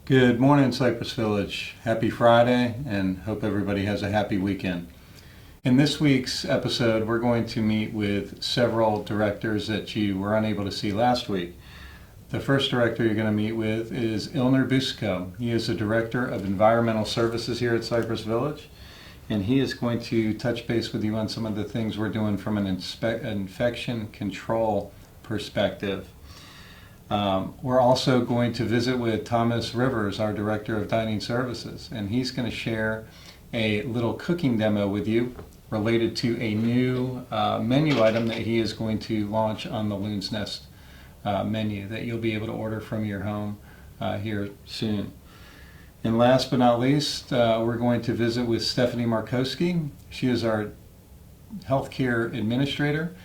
Good morning, Cypress Village. Happy Friday, and hope everybody has a happy weekend. In this week's episode, we're going to meet with several directors that you were unable to see last week. The first director you're going to meet with is Ilner. He is the Director of Environmental Services here at Cypress Village, and he is going to touch base with you on some of the things we're doing from an infection control perspective. We're also going to visit with Thomas Rivers, our Director of Dining Services, and he's going to share a little cooking demo with you related to a new menu item that he is going to launch on the Loon's Nest menu that you'll be able to order from your home here soon. And last but not least, we're going to visit with Stephanie Markowski. She is our healthcare administrator,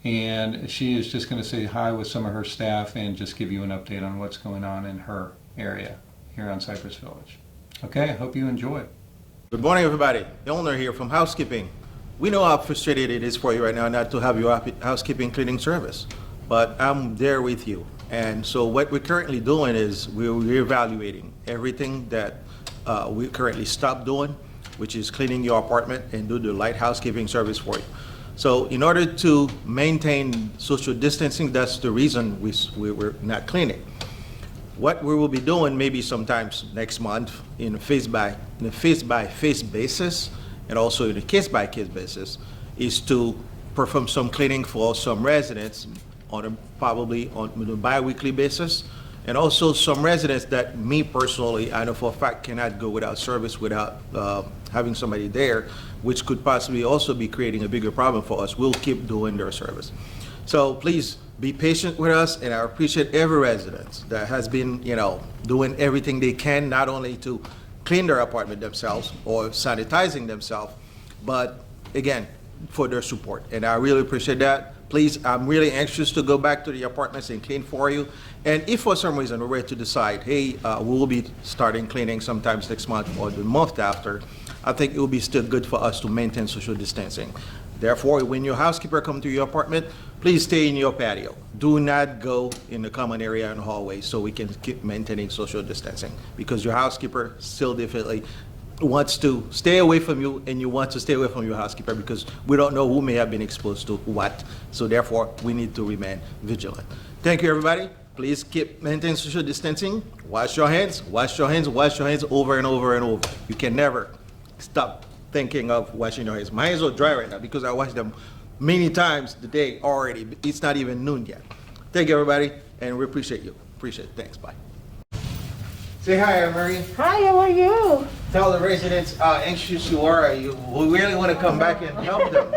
and she is just going to say hi with some of her staff and just give you an update on what's going on in her area here on Cypress Village. Okay, I hope you enjoy. Good morning, everybody. Ilner here from housekeeping. We know how frustrated it is for you right now not to have your housekeeping cleaning service, but I'm there with you. And so what we're currently doing is we're reevaluating everything that we currently stopped doing, which is cleaning your apartment and do the light housekeeping service for you. So in order to maintain social distancing, that's the reason we're not cleaning. What we will be doing maybe sometimes next month in a face-by-face basis and also in a case-by-case basis is to perform some cleaning for some residents probably on a bi-weekly basis, and also some residents that me personally, I know for a fact, cannot go without service without having somebody there, which could possibly also be creating a bigger problem for us. We'll keep doing their service. So please be patient with us, and I appreciate every resident that has been, doing everything they can, not only to clean their apartment themselves or sanitizing themselves, but again, for their support. And I really appreciate that. Please, I'm really anxious to go back to the apartments and clean for you. And if for some reason we're ready to decide, hey, we will be starting cleaning sometimes next month or the month after, I think it will be still good for us to maintain social distancing. Therefore, when your housekeeper comes to your apartment, please stay in your patio. Do not go in the common area and hallway so we can keep maintaining social distancing, because your housekeeper still definitely wants to stay away from you, and you want to stay away from your housekeeper because we don't know who may have been exposed to what. So therefore, we need to remain vigilant. Thank you, everybody. Please keep maintaining social distancing. Wash your hands, wash your hands, wash your hands over and over and over. You can never stop thinking of washing your hands. My hands are dry right now because I washed them many times today already. It's not even noon yet. Thank you, everybody, and we appreciate you. Appreciate it. Thanks. Bye. Say hi, Anne-Marie. Hi, how are you? Tell the residents how anxious you are. We really want to come back and help them.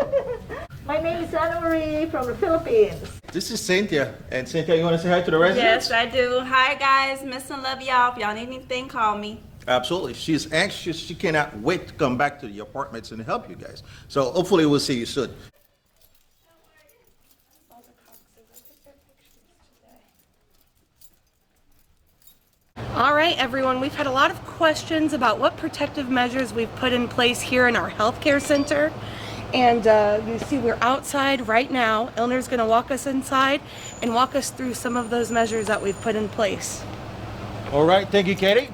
My name is Anna-Marie from the Philippines. This is Cynthia. And Cynthia, you want to say hi to the residents? Yes, I do. Hi, guys. Miss and love y'all. If y'all need anything, call me. Absolutely. She's anxious. She cannot wait to come back to the apartments and help you guys. So hopefully we'll see you soon. All right, everyone, we've had a lot of questions about what protective measures we've put in place here in our healthcare center. And you see we're outside right now. Ilner's gonna walk us inside and walk us through some of those measures that we've put in place. All right, thank you, Katie.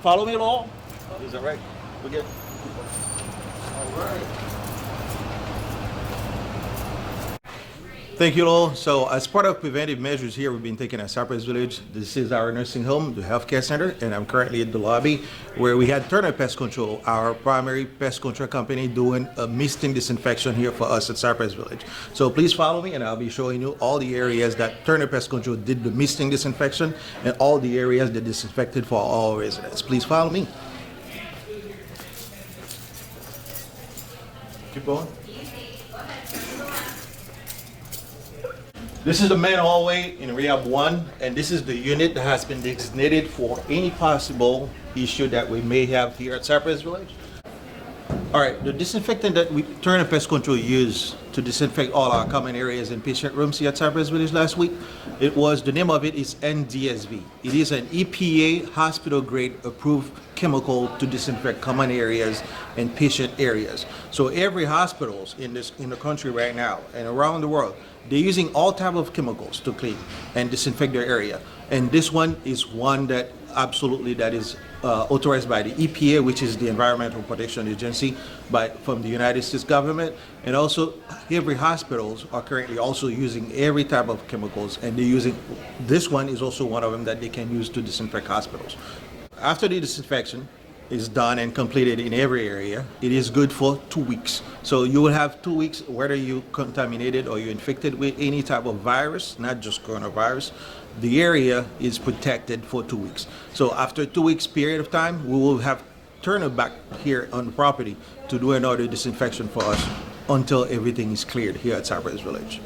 Follow me along. Is that right? We're good. All right. Thank you all. So as part of preventive measures here we've been taking at Cypress Village, this is our nursing home, the healthcare center, and I'm currently at the lobby where we had Turner Pest Control, our primary pest control company, doing a misting disinfection here for us at Cypress Village. So please follow me and I'll be showing you all the areas that Turner Pest Control did the misting disinfection and all the areas that disinfected for all residents. Please follow me. Keep going. This is the main hallway in Rehab 1, and this is the unit that has been designated for any possible issue that we may have here at Cypress Village. All right, the disinfectant that Turner Pest Control used to disinfect all our common areas and patient rooms here at Cypress Village last week, the name of it is NDSV. It is an EPA hospital grade approved chemical to disinfect common areas and patient areas. So every hospitals in the country right now and around the world, They're using all type of chemicals to clean and disinfect their area. And this one is one that absolutely that is authorized by the EPA, which is the Environmental Protection Agency from the United States government. And also every hospitals are currently also using every type of chemicals, and they're using, this one is also one of them that they can use to disinfect hospitals. After the disinfection is done and completed in every area, it is good for 2 weeks. So you will have 2 weeks, whether you contaminated or you're infected with any type of virus, not just coronavirus, the area is protected for 2 weeks. So after a 2 weeks period of time, we will have turn it back here on the property to do another disinfection for us until everything is cleared here at Cypress Village.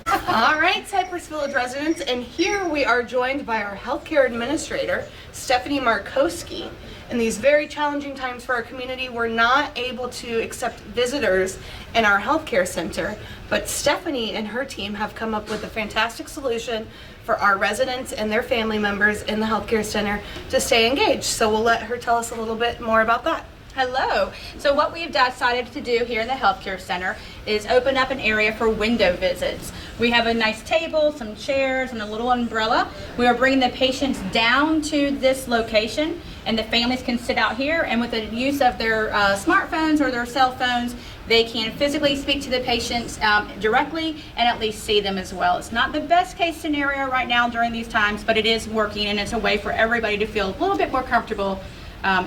All right, Cypress Village residents, and here we are joined by our healthcare administrator, Stephanie Markowski. In these very challenging times for our community, we're not able to accept visitors in our healthcare center, but Stephanie and her team have come up with a fantastic solution for our residents and their family members in the healthcare center to stay engaged. So we'll let her tell us a little bit more about that. Hello. So what we've decided to do here in the healthcare center is open up an area for window visits. We have a nice table, some chairs, and a little umbrella. We are bringing the patients down to this location, and the families can sit out here, and with the use of their smartphones or their cell phones, they can physically speak to the patients directly and at least see them as well. It's not the best case scenario right now during these times, but it is working, and it's a way for everybody to feel a little bit more comfortable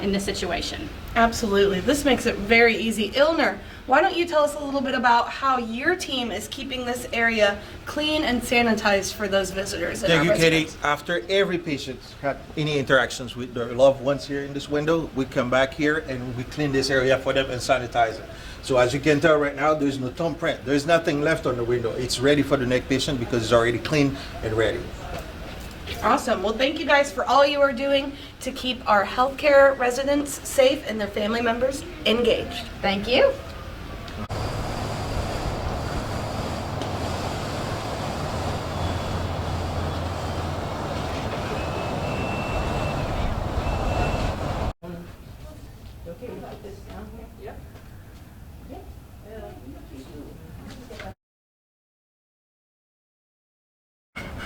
in this situation. Absolutely. This makes it very easy. Ilner, why don't you tell us a little bit about how your team is keeping this area clean and sanitized for those visitors? Thank you, Katie. After every patient had any interactions with their loved ones here in this window, we come back here and we clean this area for them and sanitize it. So as you can tell right now, there's no thumbprint. There's nothing left on the window. It's ready for the next patient because it's already clean and ready. Awesome. Well, thank you guys for all you are doing to keep our healthcare residents safe and their family members engaged. Thank you.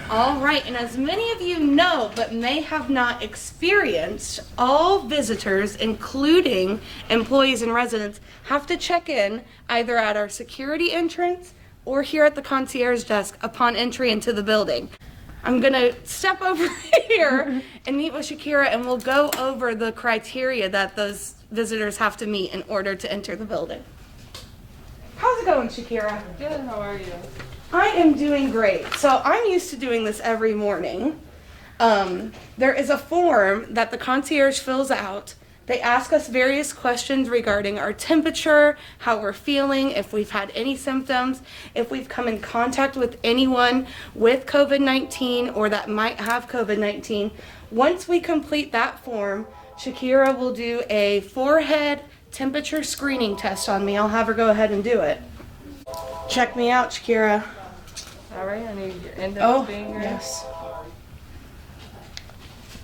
All right, and as many of you know but may have not experienced, all visitors, including employees and residents, have to check in either at our security entrance or here at the concierge desk upon entry into the building. I'm gonna step over here and meet with Shakira, and we'll go over the criteria that those visitors have to meet in order to enter the building. How's it going, Shakira? Good, how are you? I am doing great. So I'm used to doing this every morning. There is a form that the concierge fills out. They ask us various questions regarding our temperature, how we're feeling, if we've had any symptoms, if we've come in contact with anyone with COVID-19 or that might have COVID-19. Once we complete that form, Shakira will do a forehead temperature screening test on me. I'll have her go ahead and do it. Check me out, Shakira. All right, I need your index Oh, finger. yes.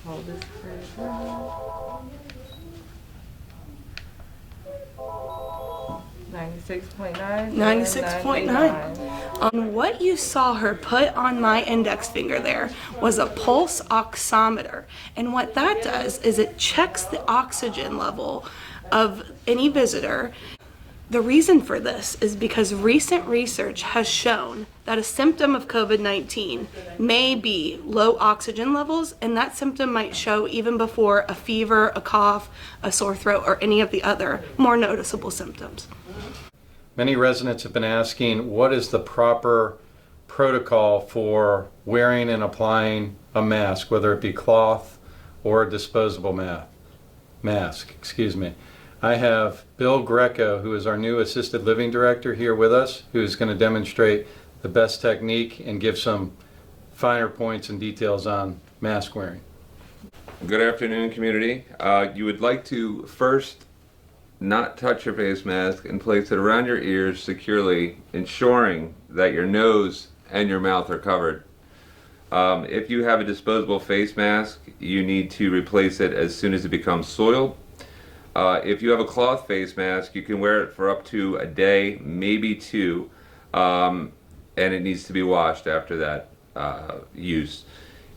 Hold this for you. 96.9. 96.9. What you saw her put on my index finger there was a pulse oximeter. And what that does is it checks the oxygen level of any visitor. The reason for this is because recent research has shown that a symptom of COVID-19 may be low oxygen levels, and that symptom might show even before a fever, a cough, a sore throat, or any of the other more noticeable symptoms. Many residents have been asking, what is the proper protocol for wearing and applying a mask, whether it be cloth or a disposable mask. I have Bill Greco, who is our new assisted living director, here with us, who is going to demonstrate the best technique and give some finer points and details on mask wearing. Good afternoon, community. You would like to first not touch your face mask and place it around your ears securely, ensuring that your nose and your mouth are covered. If you have a disposable face mask, you need to replace it as soon as it becomes soiled. If you have a cloth face mask, you can wear it for up to a day, maybe two. and it needs to be washed after that use.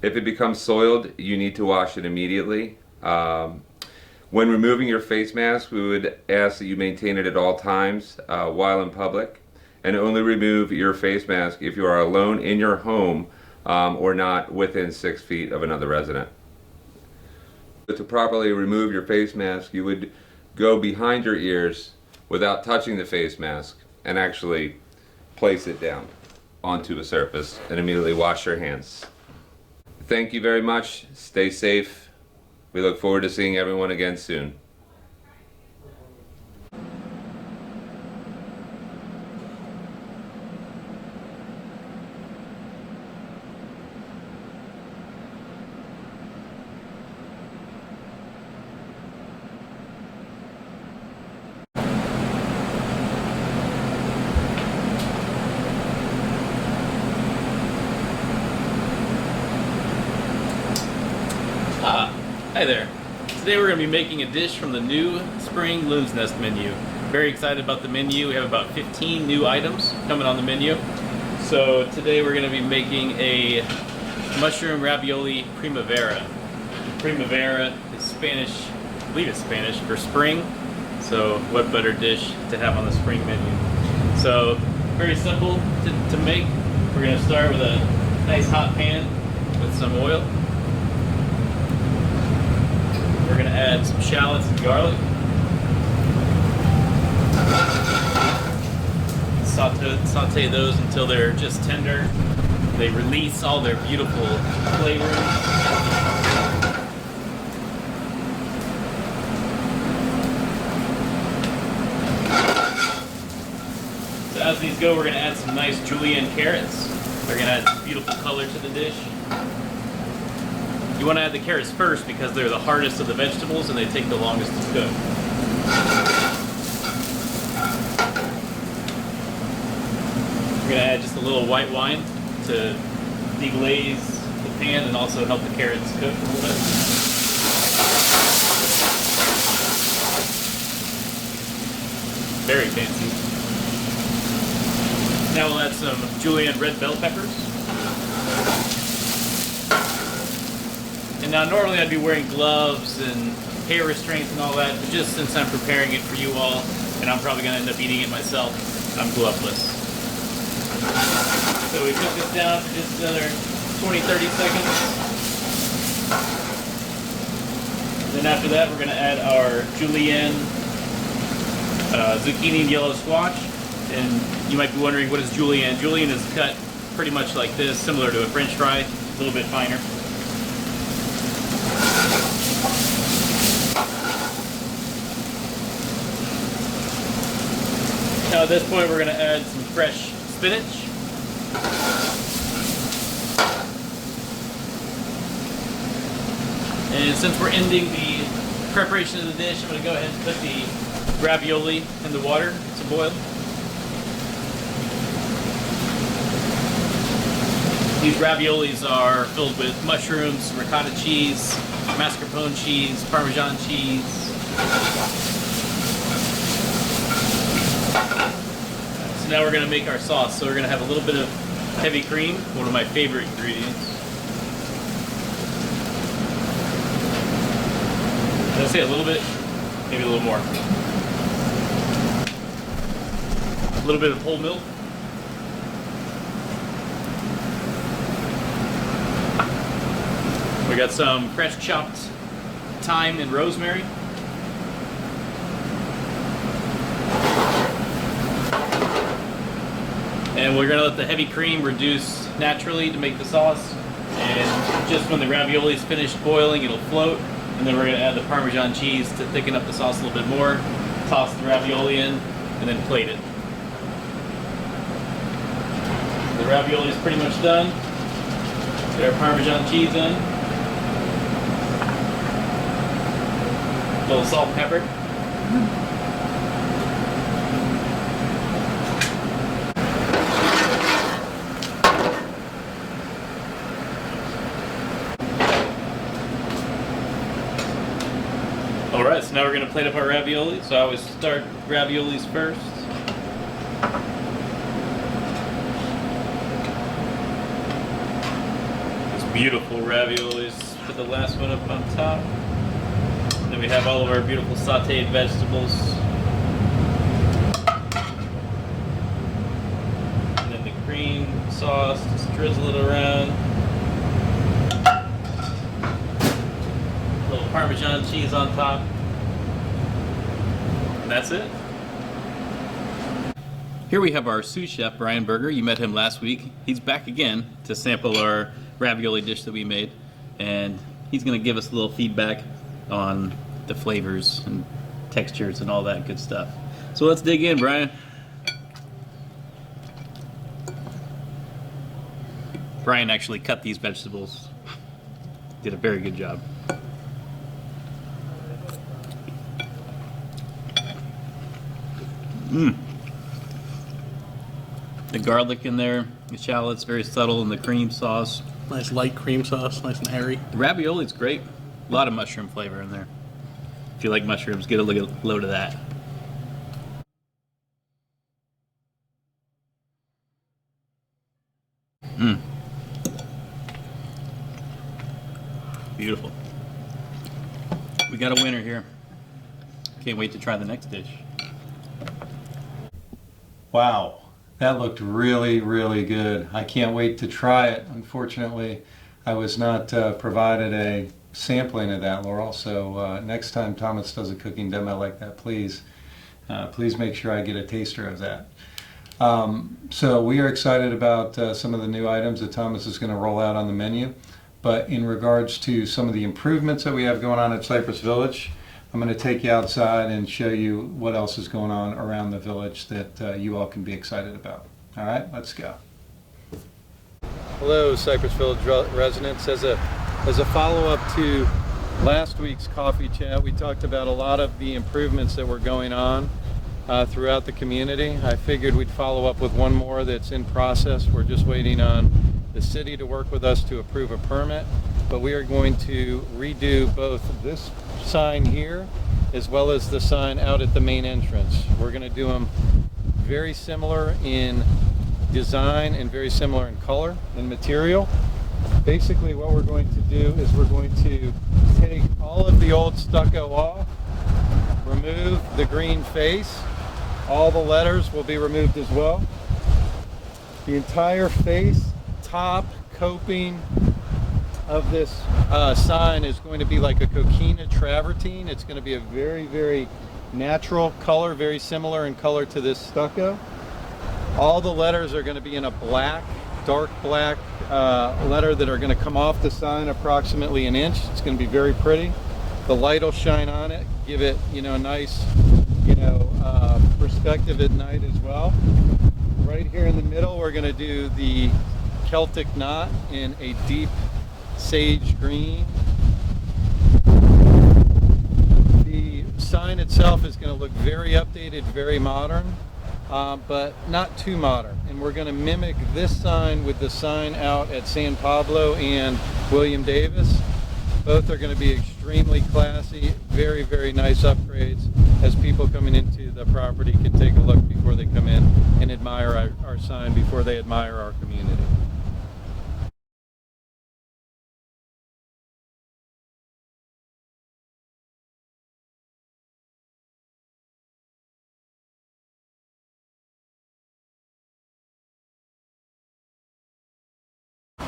If it becomes soiled, you need to wash it immediately. When removing your face mask, we would ask that you maintain it at all times while in public, and only remove your face mask if you are alone in your home or not within 6 feet of another resident. To properly remove your face mask, you would go behind your ears without touching the face mask and actually place it down onto a surface and immediately wash your hands. Thank you very much. Stay safe. We look forward to seeing everyone again soon. Hi there. Today we're going to be making a dish from the new spring Loon's Nest menu. Very excited about the menu. We have about 15 new items coming on the menu. So today we're going to be making a mushroom ravioli primavera. Primavera is Spanish, I believe it's Spanish for spring. So what better dish to have on the spring menu? So very simple to make. We're going to start with a nice hot pan with some oil. We're going to add some shallots and garlic. Saute those until they're just tender. They release all their beautiful flavors. So as these go, we're going to add some nice julienne carrots. They're going to add some beautiful color to the dish. You want to add the carrots first because they're the hardest of the vegetables and they take the longest to cook. We're going to add just a little white wine to deglaze the pan and also help the carrots cook a little bit. Very fancy. Now we'll add some julienne red bell peppers. And now normally I'd be wearing gloves and hair restraints and all that, but just since I'm preparing it for you all, and I'm probably going to end up eating it myself, I'm gloveless. So we cook this down for just another 20-30 seconds. Then after that we're going to add our julienne zucchini and yellow squash. And you might be wondering, what is julienne? Julienne is cut pretty much like this, similar to a french fry, a little bit finer. Now at this point we're going to add some fresh spinach. And since we're ending the preparation of the dish, I'm going to go ahead and put the ravioli in the water to boil. These raviolis are filled with mushrooms, ricotta cheese, mascarpone cheese, Parmesan cheese. So now we're going to make our sauce. So we're going to have a little bit of heavy cream, one of my favorite ingredients. Did I say a little bit? Maybe a little more. A little bit of whole milk. We got some fresh chopped thyme and rosemary. And we're going to let the heavy cream reduce naturally to make the sauce. And just when the ravioli is finished boiling, it'll float. And then we're going to add the Parmesan cheese to thicken up the sauce a little bit more. Toss the ravioli in, and then plate it. The ravioli is pretty much done. Get our Parmesan cheese in. A little salt and pepper. Alright, so now we're going to plate up our ravioli. So I always start raviolis first. Beautiful raviolis. Put the last one up on top. And then we have all of our beautiful sauteed vegetables. And then the cream sauce, just drizzle it around. A little Parmesan cheese on top. And that's it. Here we have our sous chef, Brian Berger. You met him last week. He's back again to sample our ravioli dish that we made. And he's gonna give us a little feedback on the flavors and textures and all that good stuff. So let's dig in, Brian. Brian actually cut these vegetables. Did a very good job. The garlic in there, the shallots, very subtle, and the cream sauce. Nice light cream sauce, nice and airy. The ravioli's great. A lot of mushroom flavor in there. If you like mushrooms, get a load of that. Beautiful. We got a winner here. Can't wait to try the next dish. Wow, that looked really, really good. I can't wait to try it. Unfortunately, I was not provided a sampling of that, Laurel, so next time Thomas does a cooking demo like that, please make sure I get a taster of that. So we are excited about some of the new items that Thomas is going to roll out on the menu, but in regards to some of the improvements that we have going on at Cypress Village, I'm going to take you outside and show you what else is going on around the village that you all can be excited about. All right, let's go. Hello, Cypress Village residents. As a follow-up to last week's coffee chat, we talked about a lot of the improvements that were going on throughout the community. I figured we'd follow up with one more that's in process. We're just waiting on the city to work with us to approve a permit, but we are going to redo both this sign here as well as the sign out at the main entrance. We're going to do them very similar in design and very similar in color and material. Basically what we're going to do is we're going to take all of the old stucco off, remove the green face, all the letters will be removed as well. The entire face, top, coping of this sign is going to be like a coquina travertine. It's going to be a very, very natural color, very similar in color to this stucco. All the letters are going to be in a black, dark black letter that are going to come off the sign approximately an inch. It's going to be very pretty. The light will shine on it, give it, a nice, perspective at night as well. Right here in the middle, we're going to do the Celtic knot in a deep sage green. The sign itself is going to look very updated, very modern, but not too modern. And we're going to mimic this sign with the sign out at San Pablo and William Davis. Both are going to be extremely classy, very, very nice upgrades as people coming into the property can take a look before they come in and admire our sign before they admire our community.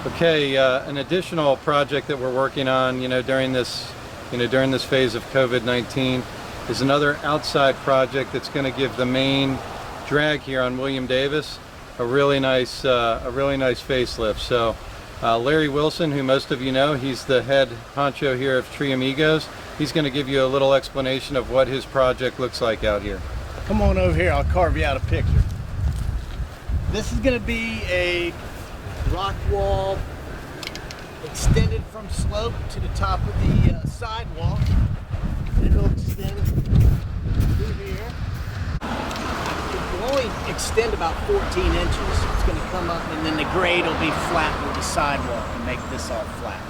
Okay, an additional project that we're working on, during this phase of COVID-19 is another outside project that's going to give the main drag here on William Davis a really nice facelift. So Larry Wilson, who most of you know, he's the head honcho here of Tree Amigos. He's going to give you a little explanation of what his project looks like out here. Come on over here, I'll carve you out a picture. This is going to be a rock wall extended from slope to the top of the sidewalk. It'll extend through here. It will only extend about 14 inches. It's going to come up and then the grade will be flat with the sidewalk and make this all flat.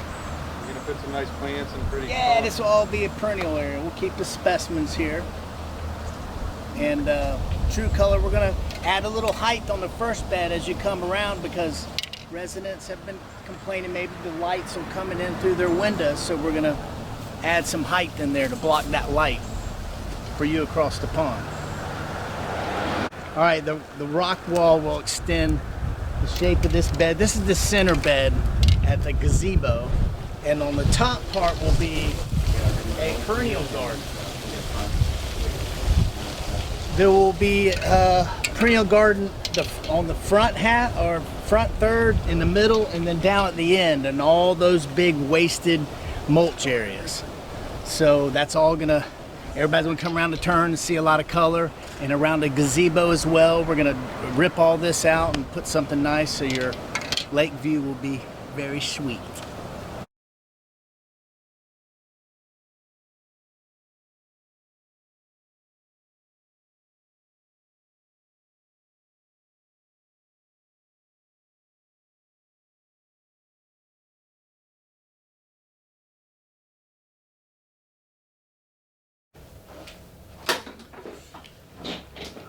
You're going to put some nice plants and pretty... Yeah, this will all be a perennial area. We'll keep the specimens here. And true color, we're going to add a little height on the first bed as you come around because Residents have been complaining maybe the lights are coming in through their windows, so we're gonna add some height in there to block that light for you across the pond. All right, the rock wall will extend the shape of this bed. This is the center bed at the gazebo, and on the top part will be a perennial garden. There will be a perennial garden on the front half or front third, in the middle, and then down at the end, and all those big wasted mulch areas. So that's all everybody's gonna come around the turn and see a lot of color. And around the gazebo as well, we're gonna rip all this out and put something nice so your lake view will be very sweet.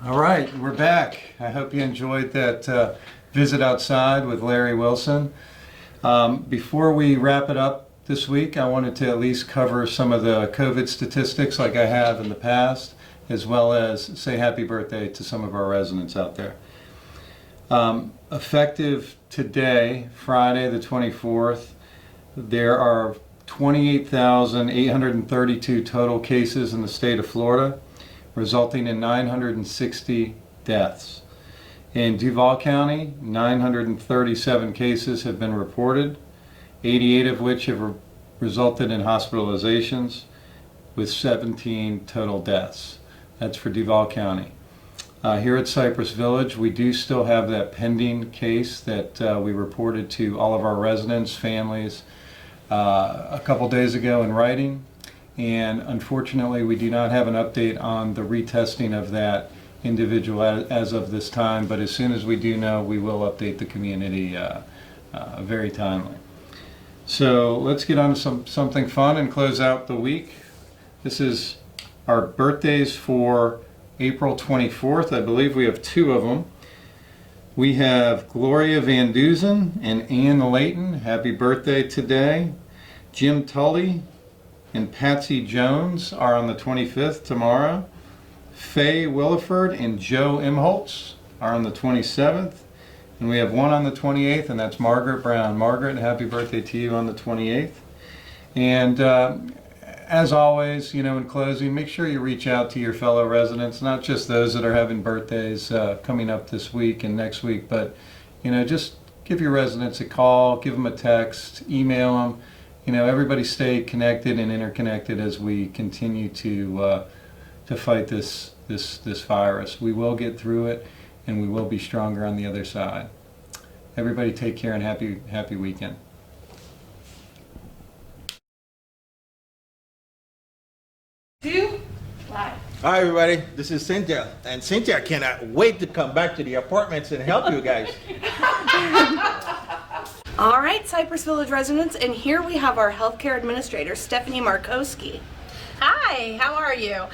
All right, we're back. I hope you enjoyed that visit outside with Larry Wilson. Before we wrap it up this week, I wanted to at least cover some of the COVID statistics like I have in the past, as well as say happy birthday to some of our residents out there. Effective today, Friday the 24th, there are 28,832 total cases in the state of Florida, resulting in 960 deaths. In Duval County, 937 cases have been reported, 88 of which have resulted in hospitalizations, with 17 total deaths. That's for Duval County. Here at Cypress Village, we do still have that pending case that we reported to all of our residents, families, a couple days ago in writing. And unfortunately, we do not have an update on the retesting of that individual as of this time, but as soon as we do know, we will update the community very timely. So let's get on to something fun and close out the week. This is our birthdays for April 24th. I believe we have two of them. We have Gloria Van Duzen and Ann Layton. Happy birthday today. Jim Tully and Patsy Jones are on the 25th tomorrow. Faye Williford and Joe Imholtz are on the 27th. And we have one on the 28th, and that's Margaret Brown. Margaret, happy birthday to you on the 28th. And as always, in closing, make sure you reach out to your fellow residents, not just those that are having birthdays coming up this week and next week, but, just give your residents a call, give them a text, email them. Everybody stay connected and interconnected as we continue to fight this virus. We will get through it, and we will be stronger on the other side. Everybody take care and happy weekend. Hi everybody, this is Cynthia, and Cynthia cannot wait to come back to the apartments and help you guys. All right, Cypress Village residents, and here we have our healthcare administrator, Stephanie Markowski. Hi, how are you?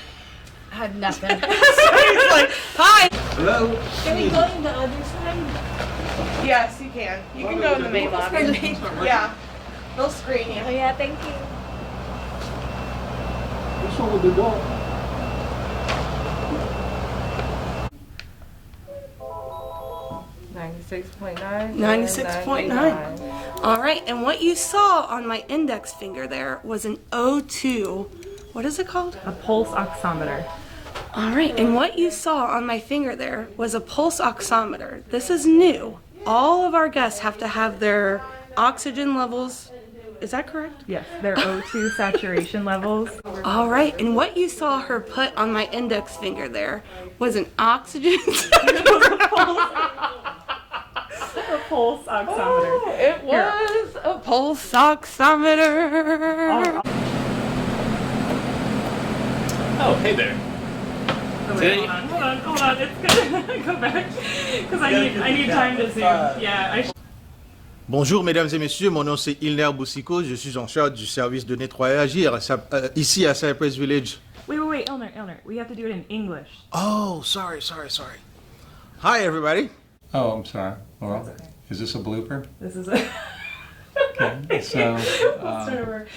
I had nothing. So he's like, hi. Hello. Can we go in the other side? Yes, you can. You can go in the main lobby. Yeah, they'll screen you. Oh yeah, thank you. This one with the door. $96.9. 96.9. All right, and what you saw on my index finger there was an O2. What is it called? A pulse oximeter. All right, and what you saw on my finger there was a pulse oximeter. This is new. All of our guests have to have their oxygen levels. Is that correct? Yes, their O2 saturation levels. All right, and what you saw her put on my index finger there was an oxygen A pulse oximeter. It was a pulse oximeter. Oh, hey there. Oh, wait, Today- hold on. It's gonna go back because I need time to zoom. Yeah, Bonjour mesdames et messieurs, mon nom c'est Ilner Boussicot, je suis en charge du service de nettoyage ici à Cypress Village. Wait, Ilner, we have to do it in English. Oh, sorry. Hi everybody. Oh, I'm sorry. Well, Is this a blooper? This is a. Okay, so, Let's start over.